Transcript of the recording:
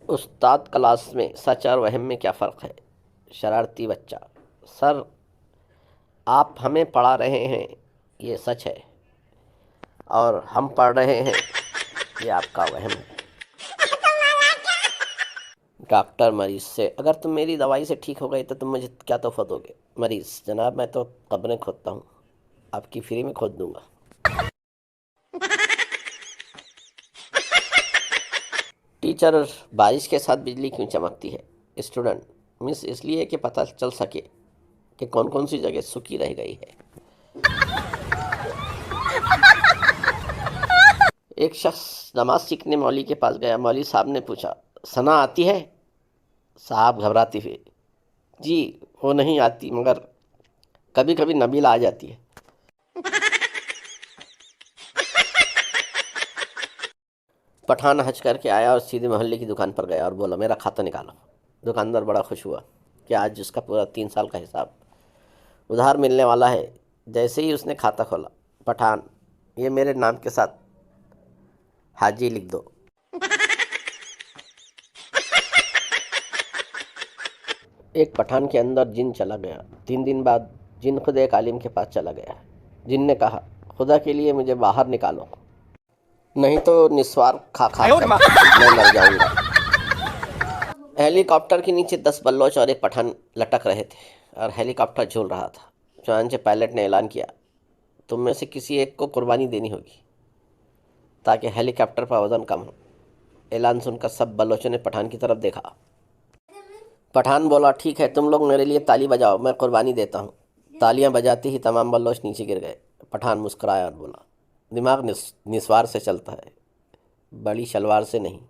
उस्ताद class में सच और वहम में क्या फ़र्क है? शरारती बच्चा: सर, आप हमें पढ़ा रहे हैं, ये सच है, और हम पढ़ रहे हैं, ये आपका वहम है। डॉक्टर मरीज से: अगर तुम मेरी दवाई से ठीक हो गए तो तुम मुझे क्या तोहफा दोगे? मरीज: जनाब, मैं तो कब्रें खोदता हूँ, आपकी फ्री में खोद दूंगा। टीचर: बारिश के साथ बिजली क्यों चमकती है? स्टूडेंट: मिस, इसलिए कि पता चल सके कि कौन कौन सी जगह सूखी रह गई है। एक शख्स नमाज सीखने मौलवी के पास गया। मौलवी साहब ने पूछा, सना आती है? साहब घबराती हुई: जी, वो नहीं आती, मगर कभी कभी नबीला आ जाती है। पठान हज करके आया और सीधे मोहल्ले की दुकान पर गया और बोला, मेरा खाता निकालो। दुकानदार बड़ा खुश हुआ कि आज उसका पूरा 3 साल का हिसाब उधार मिलने वाला है। जैसे ही उसने खाता खोला, पठान: ये मेरे नाम के साथ हाजी लिख दो। एक पठान के अंदर जिन चला गया। 3 दिन बाद जिन खुद एक आलिम के पास चला गया। जिन ने कहा, खुदा के लिए मुझे बाहर निकालो, नहीं तो निस्वार खा खा कर मैं मर जाऊंगा। हेलीकॉप्टर के नीचे 10 बल्लोच और एक पठान लटक रहे थे और हेलीकॉप्टर झूल रहा था। चुनांचे पायलट ने ऐलान किया, तुम में से किसी एक को कुर्बानी देनी होगी ताकि हेलीकॉप्टर पर वजन कम हो। ऐलान सुनकर सब बलोचों ने पठान की तरफ देखा। पठान बोला, ठीक है, तुम लोग मेरे लिए ताली बजाओ, मैं कुर्बानी देता हूँ। तालियां बजाते ही तमाम बलोच नीचे गिर गए। पठान मुस्कुराया और बोला, दिमाग निस्वार से चलता है, बड़ी शलवार से नहीं।